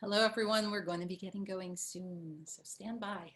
Hello, everyone. We're going to be getting going soon, so stand by.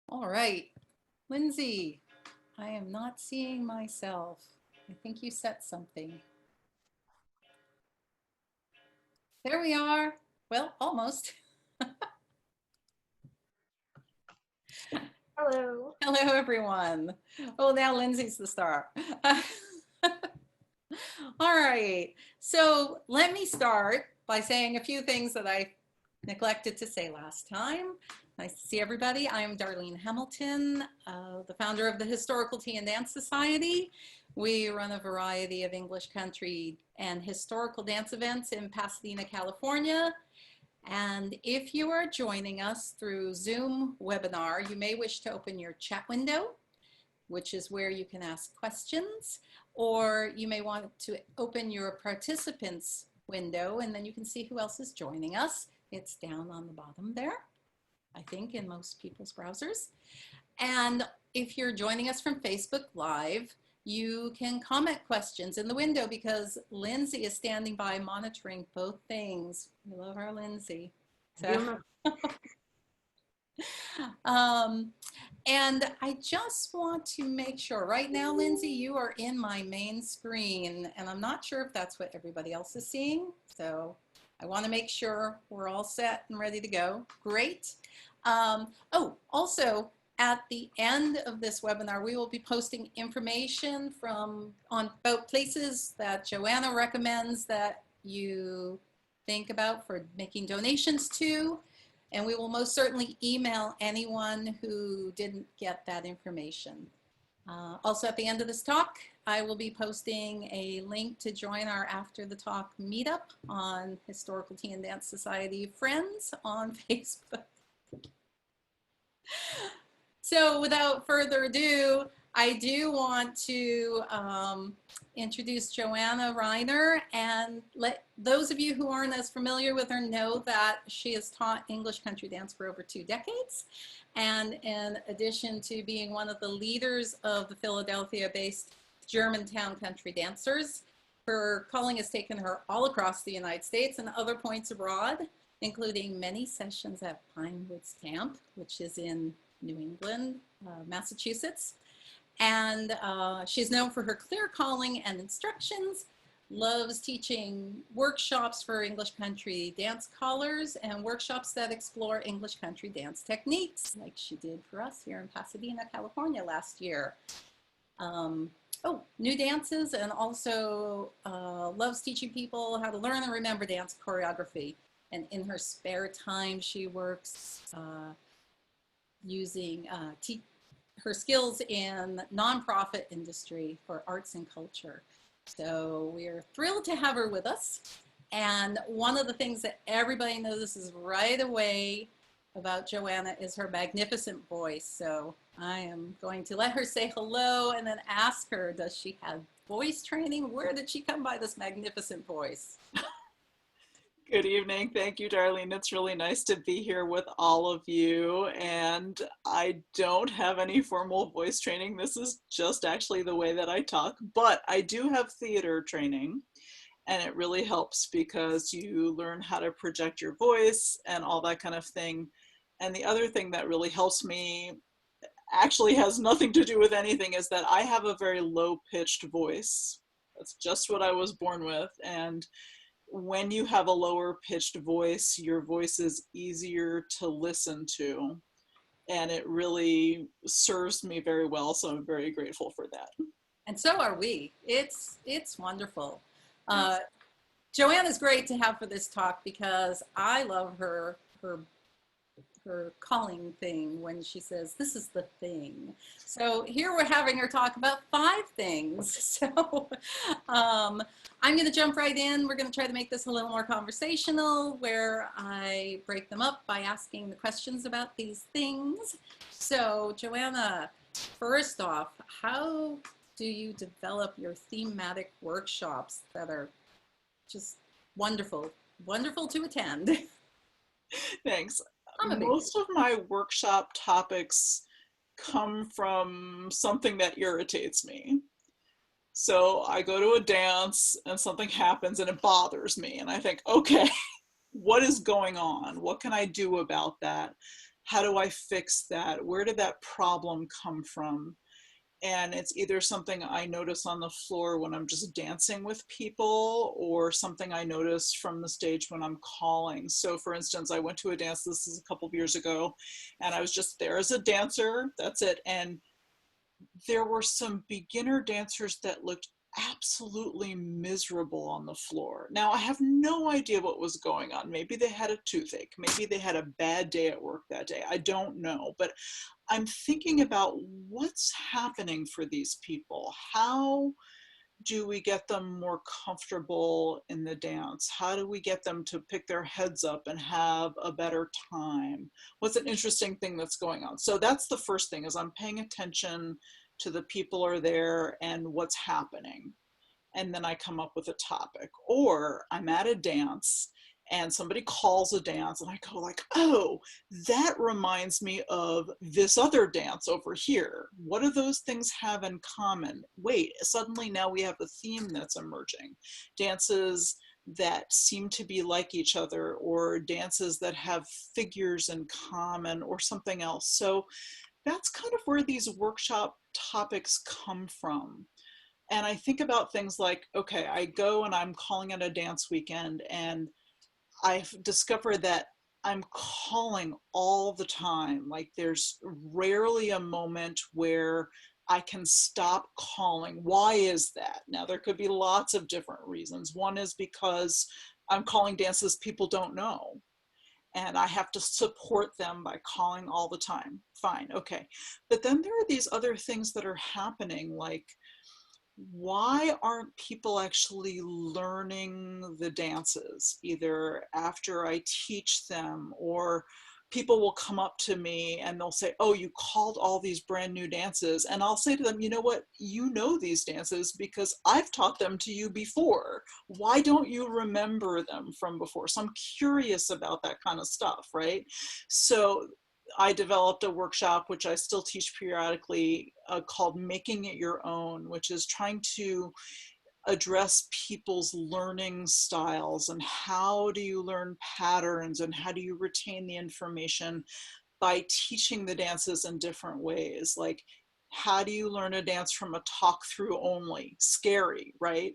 All right, Lindsay, I am not seeing myself. I think you set something. There we are. Well, almost. Hello. Hello, everyone. Oh, now Lindsay's the star. All right, so let me start by saying a few things that I neglected to say last time. Nice to see everybody. I'm Darlene Hamilton, the founder of the Historical Tea and Dance Society. We run a variety of English country and historical dance events in Pasadena, California. And if you are joining us through Zoom webinar, you may wish to open your chat window, which is where you can ask questions, or you may want to open your participants window and then you can see who else is joining us. It's down on the bottom there, I think, in most people's browsers. And if you're joining us from Facebook Live, you can comment questions in the window because Lindsay is standing by monitoring both things. We love our Lindsay. So, and I just want to make sure, right now, Lindsay, you are in my main screen, and I'm not sure if that's what everybody else is seeing. So I want to make sure we're all set and ready to go. Great. Oh, also, at the end of this webinar, we will be posting information about places that Joanna recommends that you think about for making donations to. And we will most certainly email anyone who didn't get that information. Also, at the end of this talk, I will be posting a link to join our After the Talk meetup on Historical Tea and Dance Society Friends on Facebook. So without further ado, I do want to introduce Joanna Reiner and let those of you who aren't as familiar with her know that she has taught English country dance for over 2 decades. And in addition to being one of the leaders of the Philadelphia-based Germantown Country Dancers, her calling has taken her all across the United States and other points abroad, including many sessions at Pinewoods Camp, which is in New England, Massachusetts. And she's known for her clear calling and instructions, loves teaching workshops for English country dance callers and workshops that explore English country dance techniques, like she did for us here in Pasadena, California last year. New dances, and also loves teaching people how to learn and remember dance choreography. And in her spare time, she works using her skills in nonprofit industry for arts and culture. So we're thrilled to have her with us. And one of the things that everybody notices right away about Joanna is her magnificent voice. So I am going to let her say hello and then ask her, does she have voice training? Where did she come by this magnificent voice? Good evening. Thank you, Darlene. It's really nice to be here with all of you. And I don't have any formal voice training. This is just actually the way that I talk, but I do have theater training. And it really helps because you learn how to project your voice and all that kind of thing. And the other thing that really helps me actually has nothing to do with anything is that I have a very low-pitched voice. That's just what I was born with. And when you have a lower pitched voice, your voice is easier to listen to, and it really serves me very well. So I'm very grateful for that. And so are we. It's wonderful. Joanna's great to have for this talk because I love her her calling thing when she says, this is the thing. So here we're having her talk about 5 things. So I'm going to jump right in. We're going to try to make this a little more conversational, where I break them up by asking the questions about these things. So Joanna, first off, how do you develop your thematic workshops that are just wonderful, wonderful to attend? Thanks. I'm a big fan. Most of my workshop topics come from something that irritates me. So I go to a dance and something happens and it bothers me. And I think, okay, what is going on? What can I do about that? How do I fix that? Where did that problem come from? And it's either something I notice on the floor when I'm just dancing with people, or something I notice from the stage when I'm calling. So for instance, I went to a dance, this is a couple of years ago, and I was just there as a dancer, that's it. And there were some beginner dancers that looked absolutely miserable on the floor. Now, I have no idea what was going on. Maybe they had a toothache. Maybe they had a bad day at work that day. I don't know. But I'm thinking about what's happening for these people. How do we get them more comfortable in the dance? How do we get them to pick their heads up and have a better time? What's an interesting thing that's going on? So that's the first thing, is I'm paying attention to the people are there and what's happening. And then I come up with a topic. Or I'm at a dance and somebody calls a dance and I go like, oh, that reminds me of this other dance over here. What do those things have in common? Wait, suddenly now we have a theme that's emerging. Dances that seem to be like each other, or dances that have figures in common, or something else. So that's kind of where these workshop topics come from. And I think about things like, okay, I go and I'm calling at a dance weekend, and I've discovered that I'm calling all the time. Like there's rarely a moment where I can stop calling. Why is that? Now, there could be lots of different reasons. One is because I'm calling dances people don't know, and I have to support them by calling all the time. Fine, okay. But then there are these other things that are happening, like, why aren't people actually learning the dances, either after I teach them, or people will come up to me and they'll say, oh, you called all these brand new dances. And I'll say to them, you know what, you know these dances because I've taught them to you before. Why don't you remember them from before? So I'm curious about that kind of stuff, right? So I developed a workshop, which I still teach periodically, called Making It Your Own, which is trying to address people's learning styles and how do you learn patterns and how do you retain the information by teaching the dances in different ways. Like, how do you learn a dance from a talk through only? Scary, right?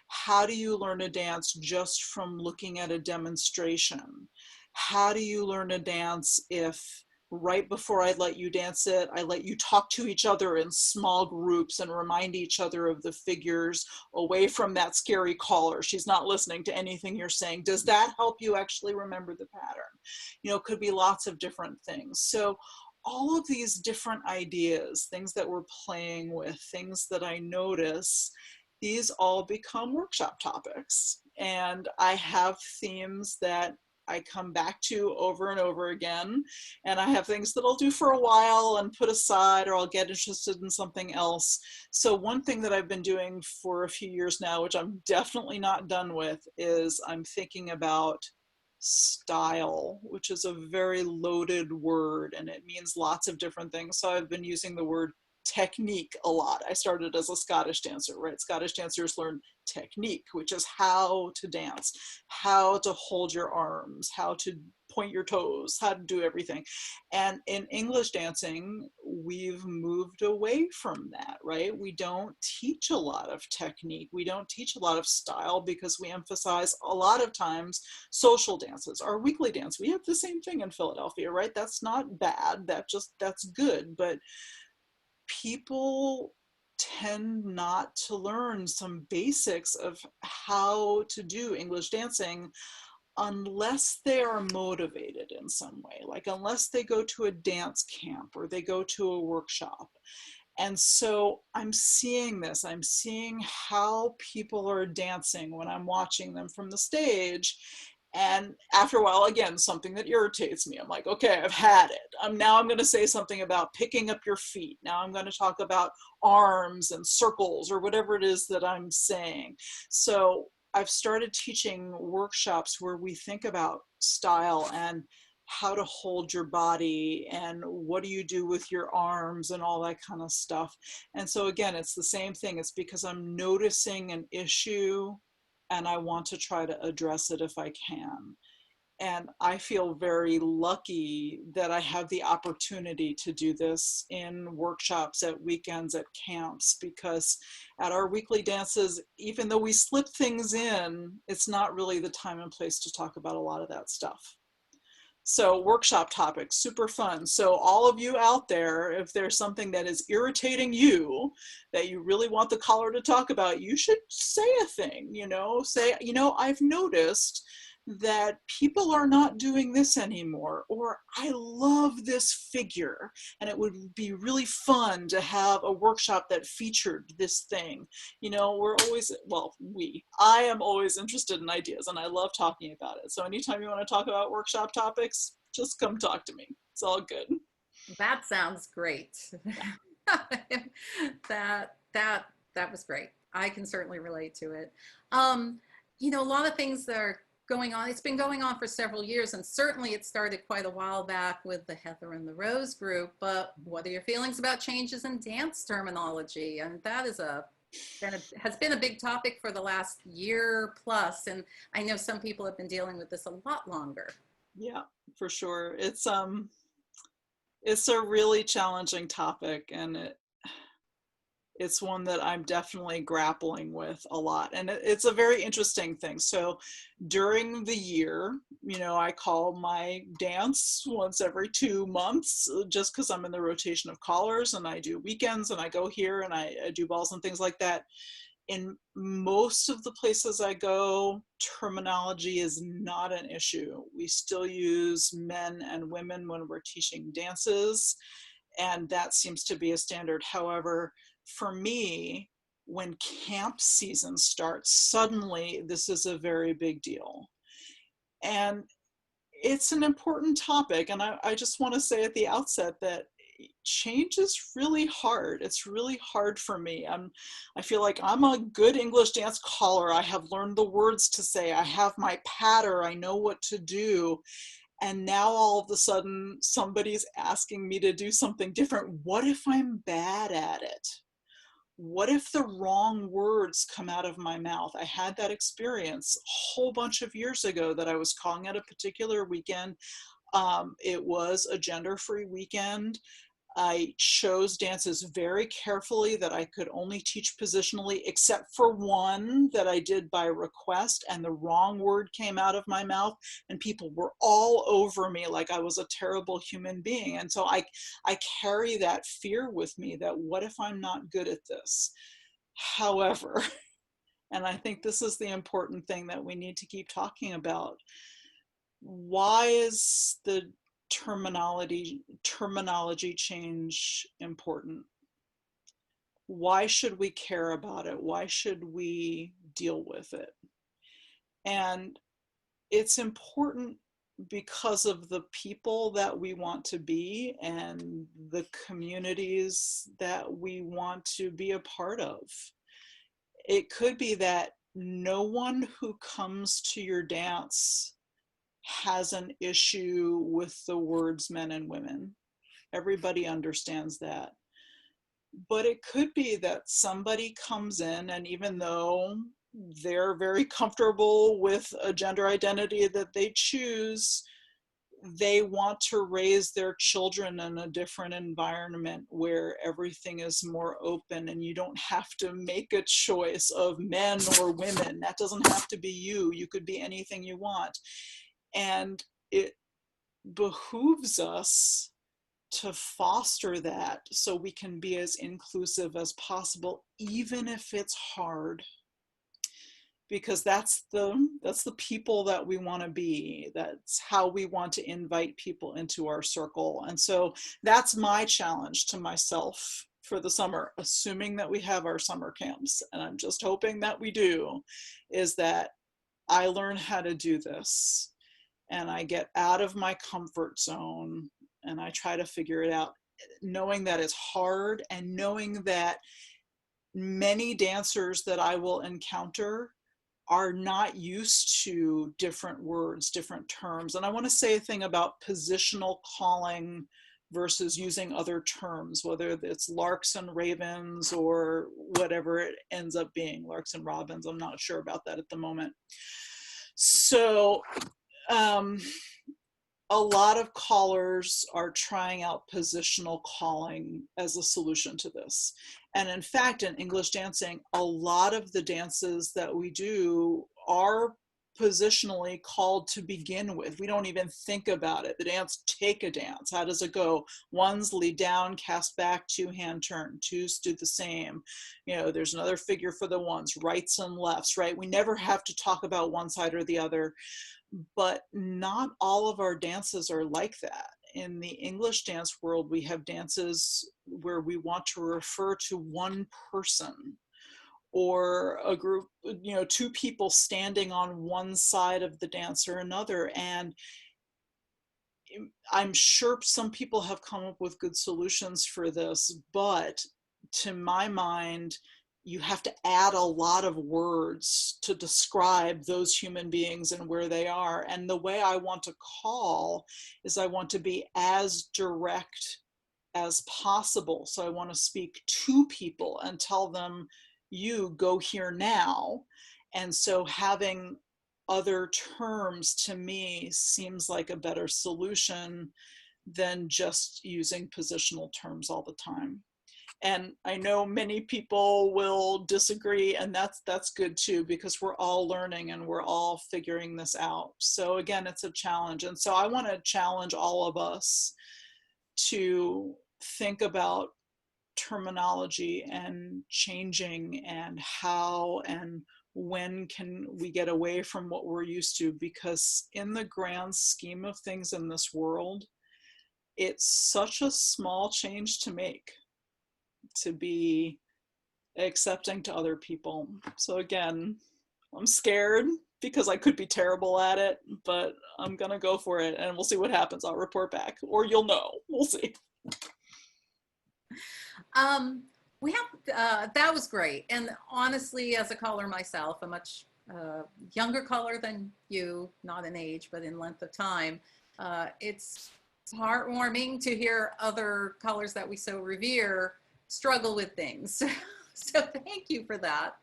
How do you learn a dance just from looking at a demonstration? How do you learn a dance if right before I let you dance it, I let you talk to each other in small groups and remind each other of the figures away from that scary caller? She's not listening to anything you're saying. Does that help you actually remember the pattern? You know, it could be lots of different things. So all of these different ideas, things that we're playing with, things that I notice, these all become workshop topics. And I have themes that I come back to over and over again. And I have things that I'll do for a while and put aside, or I'll get interested in something else. So one thing that I've been doing for a few years now, which I'm definitely not done with, is I'm thinking about style, which is a very loaded word and it means lots of different things. So I've been using the word technique a lot. I started as a Scottish dancer, right? Scottish dancers learn technique, which is how to dance, how to hold your arms, how to point your toes, how to do everything. And in English dancing, we've moved away from that, right? We don't teach a lot of technique. We don't teach a lot of style because we emphasize a lot of times social dances. Our weekly dance, we have the same thing in Philadelphia, right? That's not bad. That's good. But people tend not to learn some basics of how to do English dancing unless they are motivated in some way, like unless they go to a dance camp or they go to a workshop. And so I'm seeing this, I'm seeing how people are dancing when I'm watching them from the stage. And after a while, again, something that irritates me. I'm like, okay, I've had it. Now I'm going to say something about picking up your feet. Now I'm going to talk about arms and circles or whatever it is that I'm saying. So I've started teaching workshops where we think about style and how to hold your body and what do you do with your arms and all that kind of stuff. And so again, it's the same thing. It's because I'm noticing an issue and I want to try to address it if I can. And I feel very lucky that I have the opportunity to do this in workshops, at weekends, at camps, because at our weekly dances, even though we slip things in, it's not really the time and place to talk about a lot of that stuff. So workshop topics, super fun. So all of you out there, if there's something that is irritating you, that you really want the caller to talk about, you should say a thing, say, I've noticed that people are not doing this anymore, or I love this figure and it would be really fun to have a workshop that featured this thing. We're always, I am always interested in ideas and I love talking about it. So anytime you want to talk about workshop topics, just come talk to me. It's all good. That sounds great. that that that was great. I can certainly relate to it. Um, a lot of things that are going on. It's been going on for several years, and certainly it started quite a while back with the Heather and the Rose group. But what are your feelings about changes in dance terminology? And that is has been a big topic for the last year plus, and I know some people have been dealing with this a lot longer. Yeah, for sure. It's a really challenging topic, and it's one that I'm definitely grappling with a lot. And it's a very interesting thing. So during the year, I call my dance once every 2 months, just because I'm in the rotation of callers and I do weekends and I go here and I do balls and things like that. In most of the places I go, terminology is not an issue. We still use men and women when we're teaching dances, and that seems to be a standard. However, for me, when camp season starts, suddenly this is a very big deal. And it's an important topic. And I just want to say at the outset that change is really hard. It's really hard for me. I feel like I'm a good English dance caller. I have learned the words to say. I have my patter. I know what to do. And now all of a sudden somebody's asking me to do something different. What if I'm bad at it? What if the wrong words come out of my mouth? I had that experience a whole bunch of years ago that I was calling at a particular weekend. It was a gender-free weekend. I chose dances very carefully that I could only teach positionally, except for one that I did by request, and the wrong word came out of my mouth and people were all over me like I was a terrible human being. And so I carry that fear with me that what if I'm not good at this? However, and I think this is the important thing that we need to keep talking about, why is the terminology change important? Why should we care about it? Why should we deal with it? And it's important because of the people that we want to be and the communities that we want to be a part of. It could be that no one who comes to your dance has an issue with the words men and women. Everybody understands that. But it could be that somebody comes in, and even though they're very comfortable with a gender identity that they choose, they want to raise their children in a different environment where everything is more open and you don't have to make a choice of men or women. That doesn't have to be you. You could be anything you want. And it behooves us to foster that so we can be as inclusive as possible, even if it's hard. because that's the people that we want to be. That's how we want to invite people into our circle. And so that's my challenge to myself for the summer, assuming that we have our summer camps, and I'm just hoping that we do, is that I learn how to do this and I get out of my comfort zone and I try to figure it out, knowing that it's hard and knowing that many dancers that I will encounter are not used to different words, different terms. And I want to say a thing about positional calling versus using other terms, whether it's larks and ravens or whatever it ends up being, larks and robins. I'm not sure about that at the moment. So um, a lot of callers are trying out positional calling as a solution to this. And in fact, in English dancing, a lot of the dances that we do are positionally called to begin with. We don't even think about it. The dance, take a dance. How does it go? Ones, lead down, cast back, two, hand turn. Twos do the same. You know, there's another figure for the ones, rights and lefts, right? We never have to talk about one side or the other. But not all of our dances are like that. In the English dance world, we have dances where we want to refer to one person or a group, you know, two people standing on one side of the dance or another. And I'm sure some people have come up with good solutions for this, but to my mind, you have to add a lot of words to describe those human beings and where they are. And the way I want to call is I want to be as direct as possible. So I want to speak to people and tell them, you go here now. And so having other terms to me seems like a better solution than just using positional terms all the time. And I know many people will disagree, and that's good too, because we're all learning and we're all figuring this out. So again, it's a challenge. And so I want to challenge all of us to think about terminology and changing and how and when can we get away from what we're used to, because in the grand scheme of things in this world, it's such a small change to make, to be accepting to other people. So again, I'm scared because I could be terrible at it, but I'm gonna go for it and we'll see what happens. I'll report back, or you'll know. We'll see. We have, that was great. And honestly, as a caller myself, a much younger caller than you, not in age, but in length of time, it's heartwarming to hear other callers that we so revere struggle with things. So thank you for that.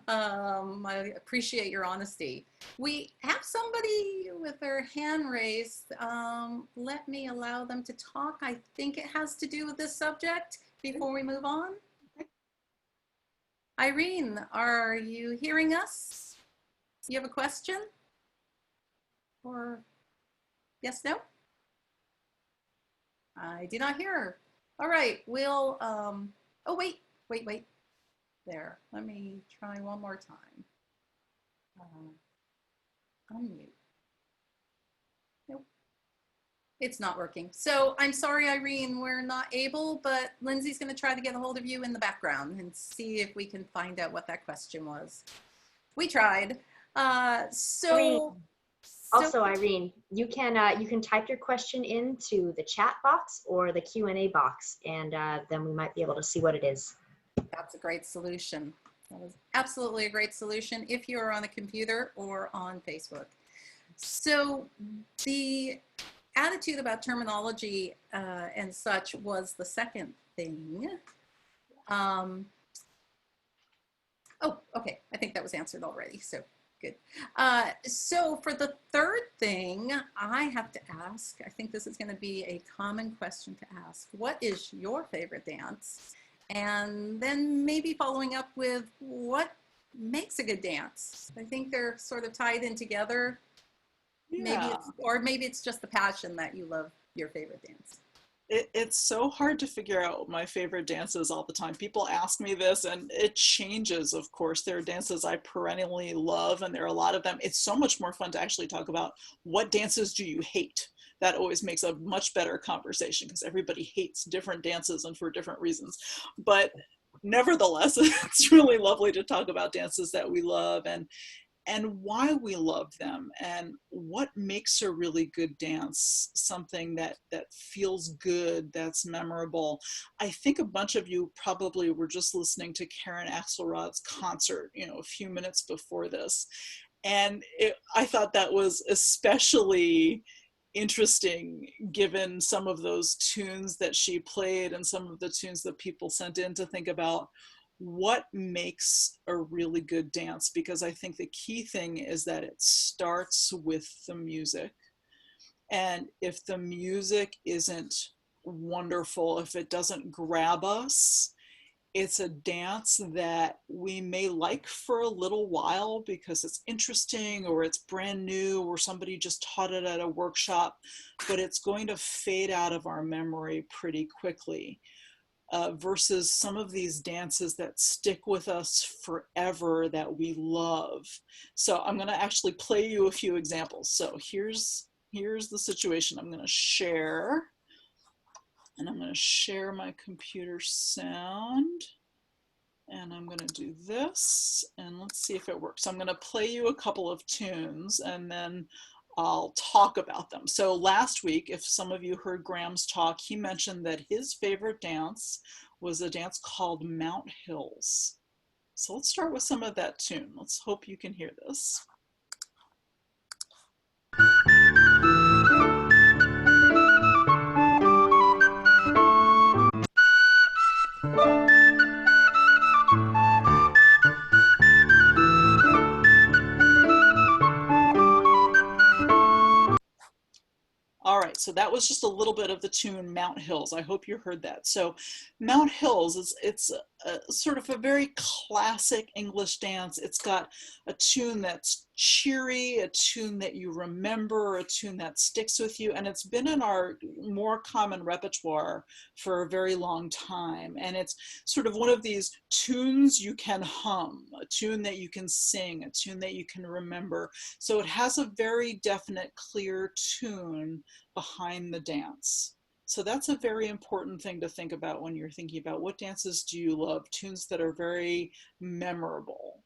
I appreciate your honesty. We have somebody with their hand raised. Let me allow them to talk. I think it has to do with this subject before we move on. Irene, are you hearing us? Do you have a question? Or yes, no? I do not hear her. All right, we'll, oh, wait. There, let me try one more time. Unmute. Nope, it's not working. So I'm sorry, Irene, we're not able, but Lindsay's gonna try to get a hold of you in the background and see if we can find out what that question was. We tried. Also, Irene, you can type your question into the chat box or the Q&A box, and then we might be able to see what it is. That's a great solution. That was absolutely a great solution if you're on a computer or on Facebook. So the attitude about terminology and such was the second thing. Oh, okay. I think that was answered already. So good. So for the third thing, I have to ask, I think this is going to be a common question to ask. What is your favorite dance? And then maybe following up with what makes a good dance? I think they're sort of tied in together. Yeah. Maybe it's just the passion that you love your favorite dance. It's so hard to figure out my favorite dances all the time. People ask me this and it changes, of course. There are dances I perennially love and there are a lot of them. It's so much more fun to actually talk about what dances do you hate. That always makes a much better conversation because everybody hates different dances and for different reasons. But nevertheless, it's really lovely to talk about dances that we love and why we love them and what makes a really good dance something that feels good, that's memorable. I think a bunch of you probably were just listening to Karen Axelrod's concert, a few minutes before this, and I thought that was especially interesting given some of those tunes that she played and some of the tunes that people sent in to think about what makes a really good dance, because I think the key thing is that it starts with the music. And if the music isn't wonderful, if it doesn't grab us, it's a dance that we may like for a little while because it's interesting or it's brand new or somebody just taught it at a workshop, but it's going to fade out of our memory pretty quickly. Versus some of these dances that stick with us forever that we love. So I'm going to actually play you a few examples. So here's the situation. I'm going to share, and I'm going to share my computer sound. And I'm going to do this, and let's see if it works. So I'm going to play you a couple of tunes, and then I'll talk about them. So last week, if some of you heard Graham's talk, he mentioned that his favorite dance was a dance called Mount Hills. So let's start with some of that tune. Let's hope you can hear this. All right, so that was just a little bit of the tune Mount Hills. I hope you heard that. So Mount Hills it's sort of a very classic English dance. It's got a tune that's cheery, a tune that you remember, a tune that sticks with you, and it's been in our more common repertoire for a very long time. And it's sort of one of these tunes you can hum, a tune that you can sing, a tune that you can remember. So it has a very definite, clear tune behind the dance. So that's a very important thing to think about when you're thinking about what dances do you love, tunes that are very memorable.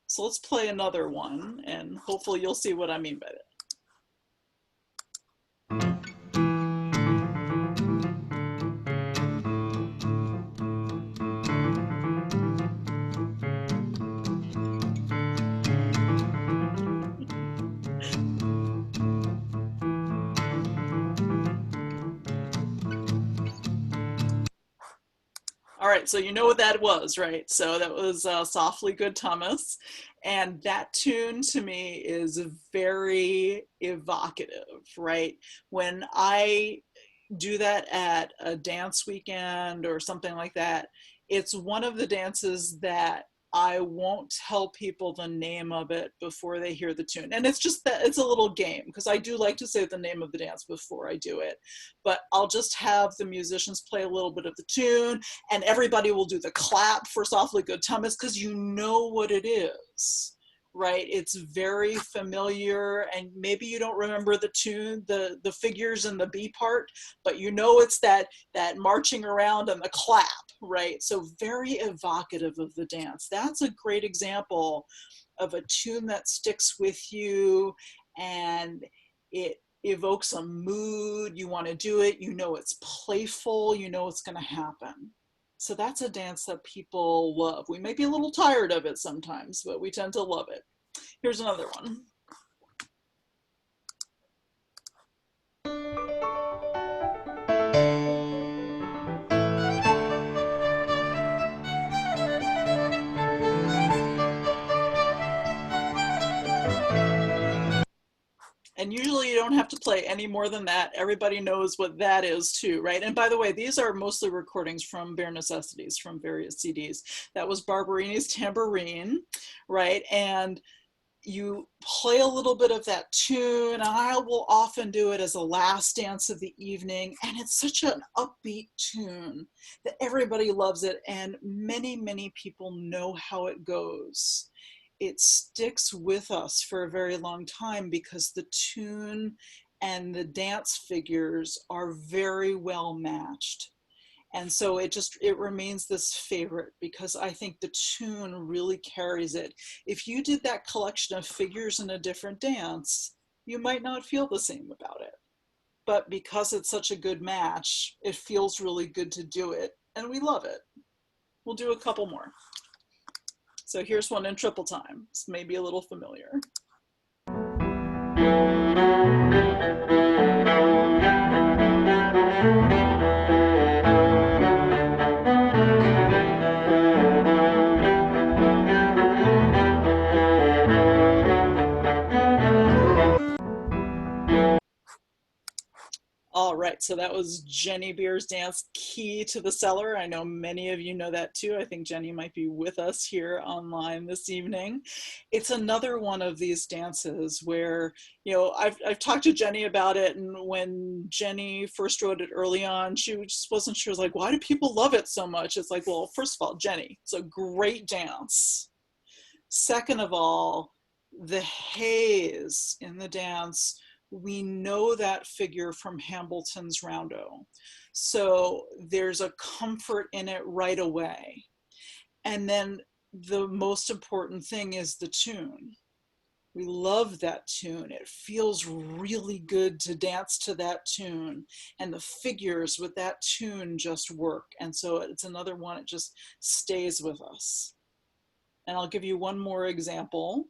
So let's play another one and hopefully you'll see what I mean by that. All right, so you know what that was, right? So that was Softly Good Thomas. And that tune to me is very evocative, right? When I do that at a dance weekend or something like that, it's one of the dances that I won't tell people the name of it before they hear the tune. And it's just that it's a little game because I do like to say the name of the dance before I do it. But I'll just have the musicians play a little bit of the tune and everybody will do the clap for Softly Good Thomas because you know what it is. Right, it's very familiar, and maybe you don't remember the tune, the figures and the B part, but you know it's that marching around and the clap, right? So very evocative of the dance. That's a great example of a tune that sticks with you, and it evokes a mood. You want to do it. You know it's playful. You know it's going to happen. So that's a dance that people love. We may be a little tired of it sometimes, but we tend to love it. Here's another one. And usually you don't have to play any more than that. Everybody knows what that is too, right? And by the way, these are mostly recordings from Bare Necessities, from various CDs. That was Barberini's Tambourine, right? And you play a little bit of that tune, and I will often do it as a last dance of the evening, and it's such an upbeat tune that everybody loves it, and many, many people know how it goes. It sticks with us for a very long time because the tune and the dance figures are very well matched. And so it remains this favorite because I think the tune really carries it. If you did that collection of figures in a different dance, you might not feel the same about it. But because it's such a good match, it feels really good to do it, and we love it. We'll do a couple more. So here's one in triple time. It's maybe a little familiar. All right, so that was Jenny Beer's dance, Key to the Cellar. I know many of you know that too. I think Jenny might be with us here online this evening. It's another one of these dances where, you know, I've talked to Jenny about it, and when Jenny first wrote it early on, she just wasn't sure. Like, why do people love it so much? It's like, well, first of all, Jenny, it's a great dance. Second of all, the haze in the dance, we know that figure from Hambleton's Rondo. So there's a comfort in it right away. And then the most important thing is the tune. We love that tune. It feels really good to dance to that tune. And the figures with that tune just work. And so it's another one, it just stays with us. And I'll give you one more example.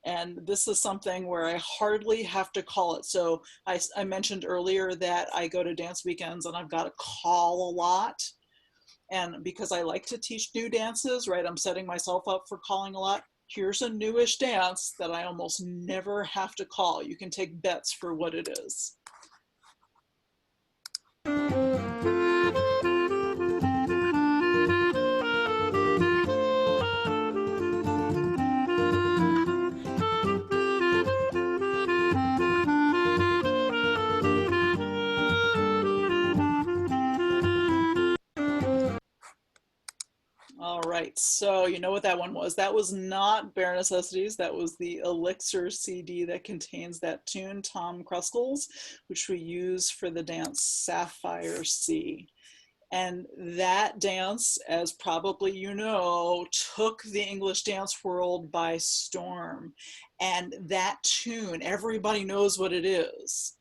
And this is something where I hardly have to call it. So I mentioned earlier that I go to dance weekends and I've got to call a lot. And because I like to teach new dances, right, I'm setting myself up for calling a lot. Here's a newish dance that I almost never have to call. You can take bets for what it is. All right, so you know what that one was. That was not Bare Necessities. That was the Elixir CD that contains that tune, Tom Kruskel's, which we use for the dance Sapphire Sea. And that dance, as probably you know, took the English dance world by storm. And that tune, everybody knows what it is.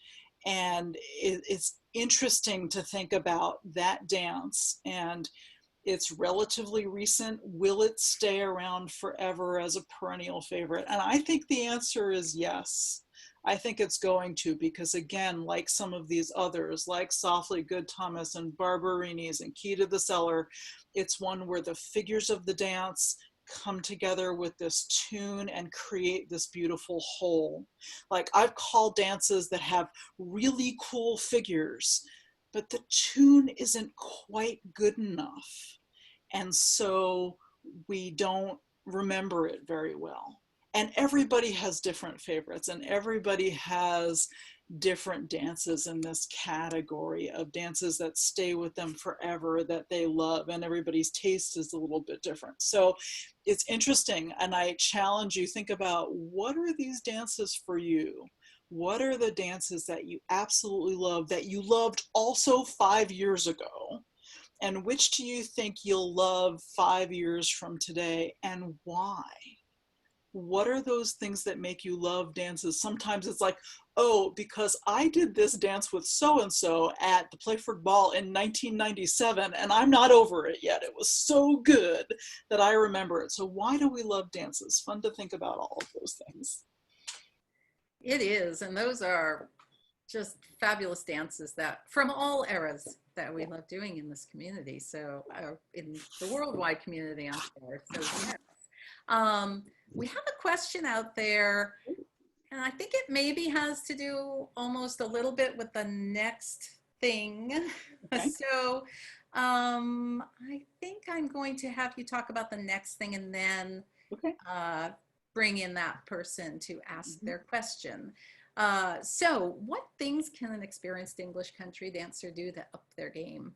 And it's interesting to think about that dance. And it's relatively recent. Will it stay around forever as a perennial favorite? And I think the answer is yes. I think it's going to, because again, like some of these others, like Softly Good Thomas and Barberini's and Key to the Cellar, it's one where the figures of the dance come together with this tune and create this beautiful whole. Like I've called dances that have really cool figures, but the tune isn't quite good enough. And so we don't remember it very well. And everybody has different favorites, and everybody has different dances in this category of dances that stay with them forever, that they love, and everybody's taste is a little bit different. So it's interesting, and I challenge you, think about what are these dances for you? What are the dances that you absolutely love, that you loved also 5 years ago? And which do you think you'll love 5 years from today, and why? What are those things that make you love dances? Sometimes it's like, oh, because I did this dance with so-and-so at the Playford Ball in 1997, and I'm not over it yet. It was so good that I remember it. So why do we love dances? Fun to think about all of those things. It is, and those are just fabulous dances that from all eras that we love doing in this community. So in the worldwide community, I'm sure. So yes. We have a question out there, and I think it maybe has to do almost a little bit with the next thing. Okay. So I think I'm going to have you talk about the next thing, and then Okay. bring in that person to ask their question. So what things can an experienced English country dancer do to up their game?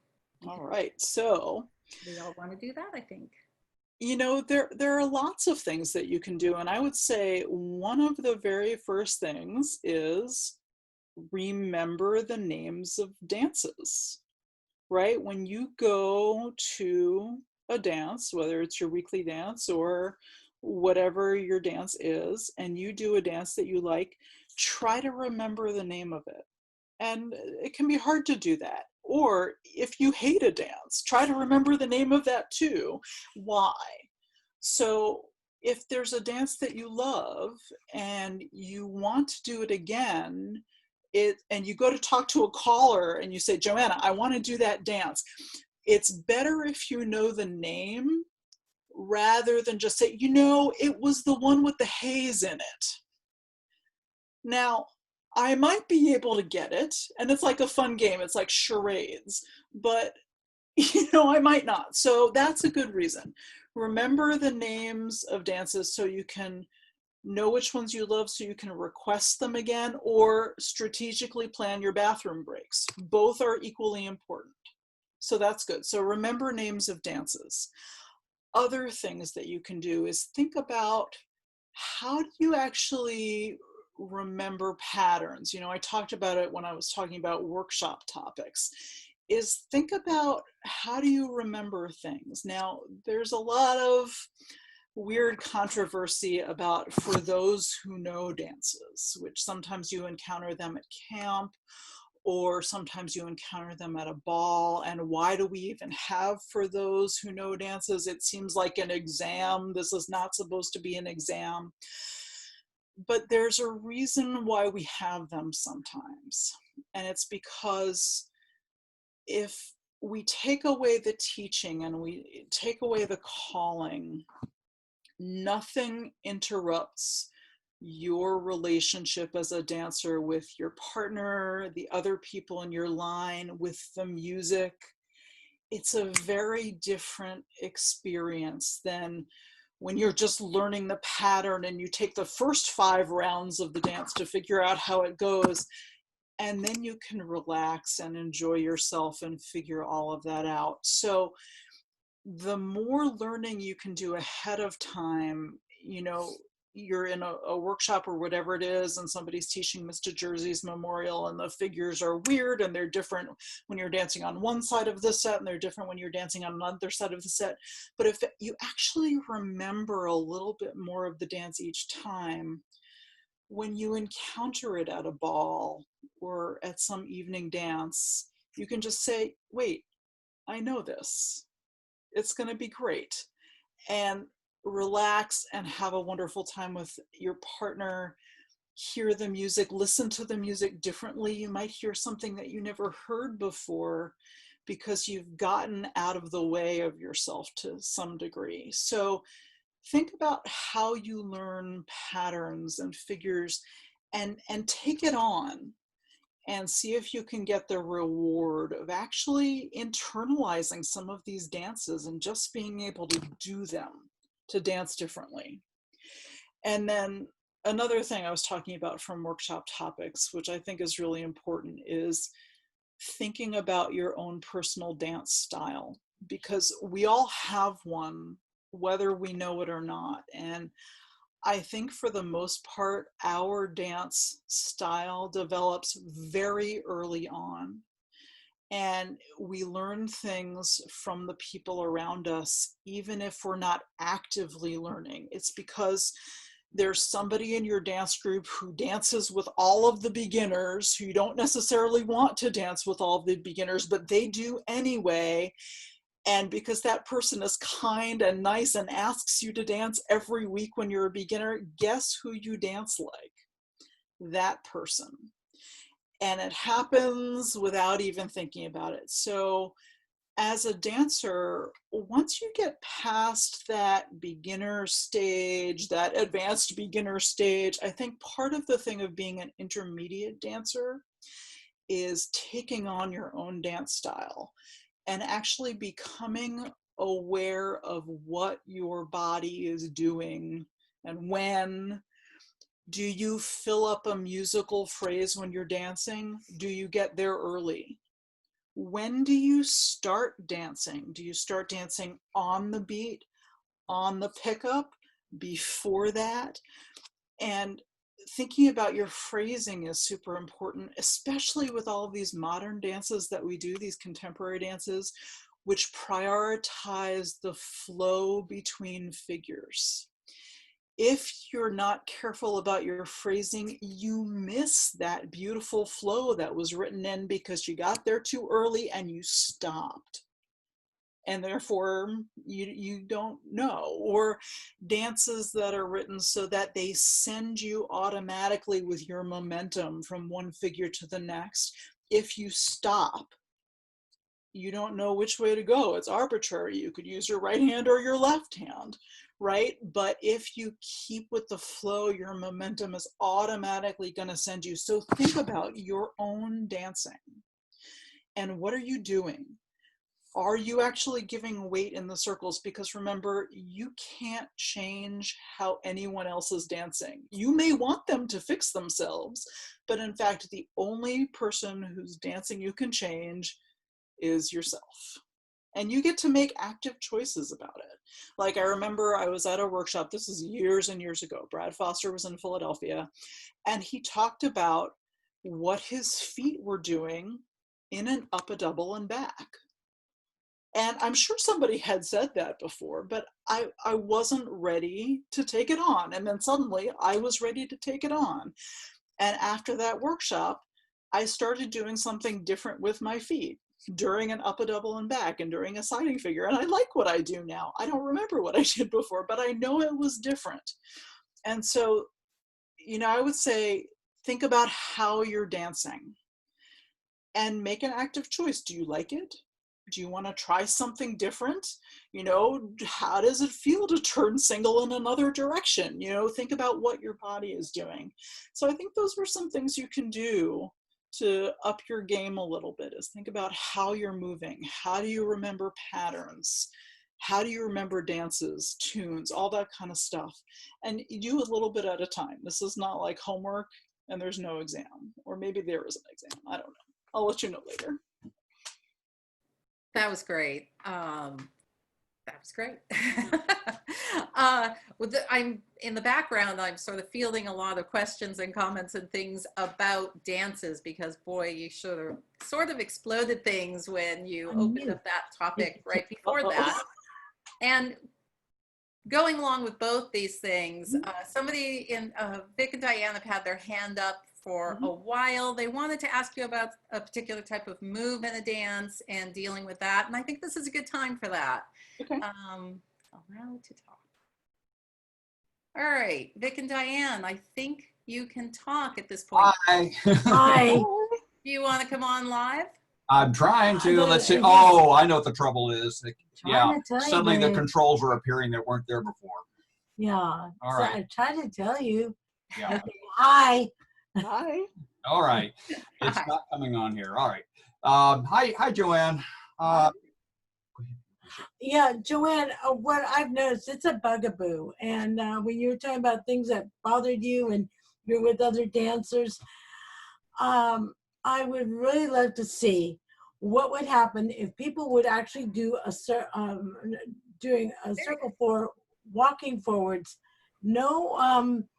All right. So, We all want to do that, I think. there are lots of things that you can do. And I would say one of the very first things is remember the names of dances, right? When you go to a dance, whether it's your weekly dance or whatever your dance is, and you do a dance that you like, try to remember the name of it. And it can be hard to do that. Or if you hate a dance, try to remember the name of that too. Why? So if there's a dance that you love and you want to do it again, and you go to talk to a caller and you say, Joanna, I want to do that dance. It's better if you know the name rather than just say, it was the one with the haze in it. Now, I might be able to get it, and it's like a fun game. It's like charades, but I might not. So that's a good reason. Remember the names of dances so you can know which ones you love so you can request them again, or strategically plan your bathroom breaks. Both are equally important. So that's good. So remember names of dances. Other things that you can do is think about, how do you actually remember patterns? I talked about it when I was talking about workshop topics, is think about, how do you remember things? Now, there's a lot of weird controversy about for those who know dances, which sometimes you encounter them at camp, or sometimes you encounter them at a ball. And why do we even have for those who know dances? It seems like an exam. This is not supposed to be an exam. But there's a reason why we have them sometimes. And it's because if we take away the teaching and we take away the calling, nothing interrupts your relationship as a dancer with your partner, the other people in your line, with the music. It's a very different experience than when you're just learning the pattern and you take the first 5 rounds of the dance to figure out how it goes, and then you can relax and enjoy yourself and figure all of that out. So the more learning you can do ahead of time, you're in a workshop or whatever it is, and somebody's teaching Mr. Jersey's Memorial, and the figures are weird and they're different when you're dancing on one side of the set, and they're different when you're dancing on another side of the set. But if you actually remember a little bit more of the dance each time, when you encounter it at a ball or at some evening dance, you can just say, wait, I know this. It's going to be great. And relax and have a wonderful time with your partner. Hear the music, listen to the music differently. You might hear something that you never heard before because you've gotten out of the way of yourself to some degree. So think about how you learn patterns and figures, and take it on and see if you can get the reward of actually internalizing some of these dances and just being able to do them, to dance differently. And then another thing I was talking about from workshop topics, which I think is really important, is thinking about your own personal dance style, because we all have one, whether we know it or not. And I think for the most part, our dance style develops very early on. And we learn things from the people around us, even if we're not actively learning. It's because there's somebody in your dance group who dances with all of the beginners, who don't necessarily want to dance with all of the beginners, but they do anyway. And because that person is kind and nice and asks you to dance every week when you're a beginner, guess who you dance like? That person. And it happens without even thinking about it. So as a dancer, once you get past that beginner stage, that advanced beginner stage, I think part of the thing of being an intermediate dancer is taking on your own dance style and actually becoming aware of what your body is doing and when? Do you fill up a musical phrase when you're dancing? Do you get there early? When do you start dancing? Do you start dancing on the beat, on the pickup, before that? And thinking about your phrasing is super important, especially with all of these modern dances that we do, these contemporary dances, which prioritize the flow between figures. If you're not careful about your phrasing, you miss that beautiful flow that was written in because you got there too early and you stopped. And therefore you don't know. Or dances that are written so that they send you automatically with your momentum from one figure to the next. If you stop, you don't know which way to go. It's arbitrary. You could use your right hand or your left hand, right? But if you keep with the flow, your momentum is automatically going to send you. So think about your own dancing. And what are you doing? Are you actually giving weight in the circles? Because remember, you can't change how anyone else is dancing. You may want them to fix themselves, but in fact, the only person whose dancing you can change is yourself. And you get to make active choices about it. Like I remember I was at a workshop, this is years and years ago. Brad Foster was in Philadelphia, and he talked about what his feet were doing in an up a double and back. And I'm sure somebody had said that before, but I wasn't ready to take it on. And then suddenly I was ready to take it on. And after that workshop, I started doing something different with my feet during an up a double and back and during a siding figure. And I like what I do now. I don't remember what I did before, but I know it was different. And so, I would say, think about how you're dancing and make an active choice. Do you like it? Do you want to try something different? How does it feel to turn single in another direction? Think about what your body is doing. So I think those were some things you can do to up your game a little bit, is think about how you're moving. How do you remember patterns? How do you remember dances, tunes, all that kind of stuff? And you do a little bit at a time. This is not like homework and there's no exam, or maybe there is an exam. I don't know. I'll let you know later. That was great. That was great. I'm in the background, I'm sort of fielding a lot of questions and comments and things about dances, because boy, you sort of exploded things when you opened up that topic right before that. And going along with both these things, somebody in Vic and Diane have had their hand up for a while. They wanted to ask you about a particular type of move in a dance and dealing with that. And I think this is a good time for that. Okay. Allowed to talk. All right, Vic and Diane, I think you can talk at this point. Hi. Hi. Do you want to come on live? I'm trying to. Let's see. Oh, I know what the trouble is. Yeah, suddenly the controls are appearing that weren't there before. Yeah. All So right. I tried to tell you. Yeah. Hi. Hi. All right. It's Hi. not coming on here. All right. Hi, Joanne. Yeah, Joanne, what I've noticed, it's a bugaboo. And when you were talking about things that bothered you and you're with other dancers, I would really love to see what would happen if people would actually do doing a circle for walking forwards. What's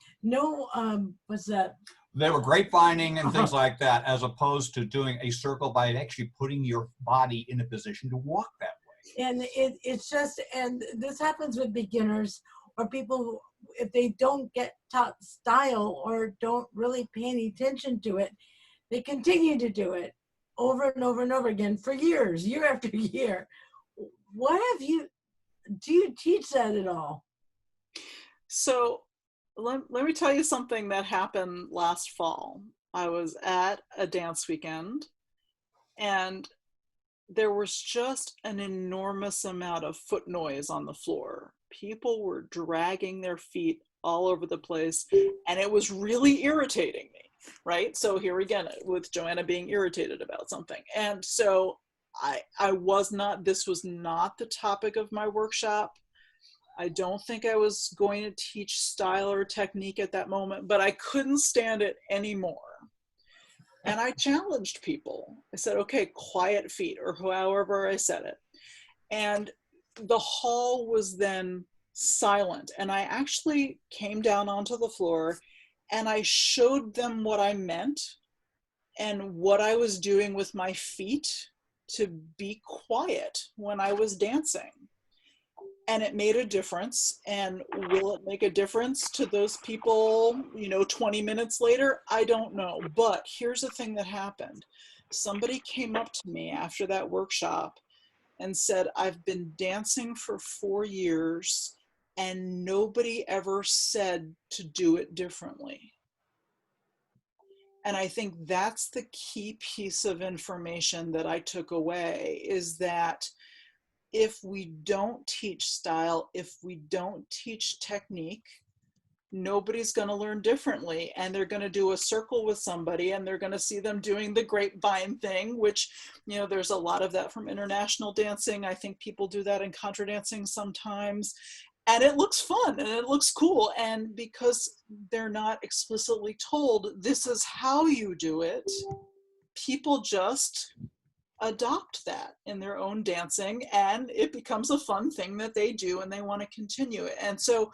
that? They were grapevining and things like that, as opposed to doing a circle by actually putting your body in a position to walk that way. And it's just, and this happens with beginners or people who, if they don't get taught style or don't really pay any attention to it, they continue to do it over and over and over again for years, year after year. Do you teach that at all? So let me tell you something that happened last fall. I was at a dance weekend and there was just an enormous amount of foot noise on the floor. People were dragging their feet all over the place and it was really irritating me, right? So here again, with Joanna being irritated about something. And so this was not the topic of my workshop. I don't think I was going to teach style or technique at that moment, but I couldn't stand it anymore. And I challenged people. I said, okay, quiet feet, or however I said it. And the hall was then silent. And I actually came down onto the floor and I showed them what I meant and what I was doing with my feet to be quiet when I was dancing. And it made a difference. And will it make a difference to those people, 20 minutes later? I don't know. But here's the thing that happened. Somebody came up to me after that workshop and said, I've been dancing for 4 years and nobody ever said to do it differently. And I think that's the key piece of information that I took away, is that if we don't teach style, if we don't teach technique, nobody's going to learn differently. And they're going to do a circle with somebody and they're going to see them doing the grapevine thing, which, there's a lot of that from international dancing. I think people do that in contra dancing sometimes. And it looks fun and it looks cool. And because they're not explicitly told, this is how you do it, people just adopt that in their own dancing, and it becomes a fun thing that they do and they want to continue it. And so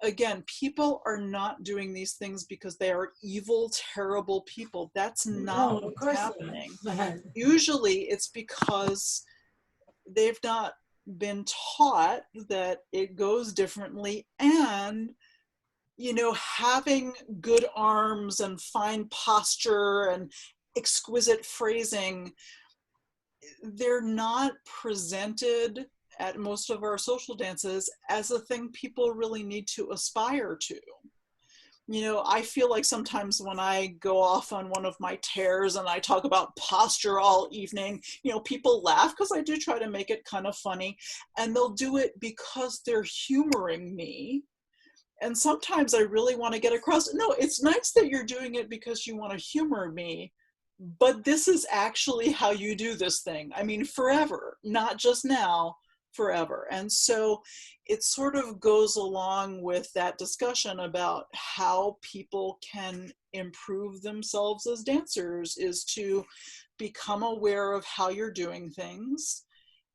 again, people are not doing these things because they are evil, terrible people. That's not No, of what's course happening. not. Usually it's because they've not been taught that it goes differently, and having good arms and fine posture and exquisite phrasing, they're not presented at most of our social dances as a thing people really need to aspire to. I feel like sometimes when I go off on one of my tears and I talk about posture all evening, people laugh because I do try to make it kind of funny, and they'll do it because they're humoring me. And sometimes I really want to get across, no, it's nice that you're doing it because you want to humor me, but this is actually how you do this thing. I mean, forever, not just now, forever. And so it sort of goes along with that discussion about how people can improve themselves as dancers, is to become aware of how you're doing things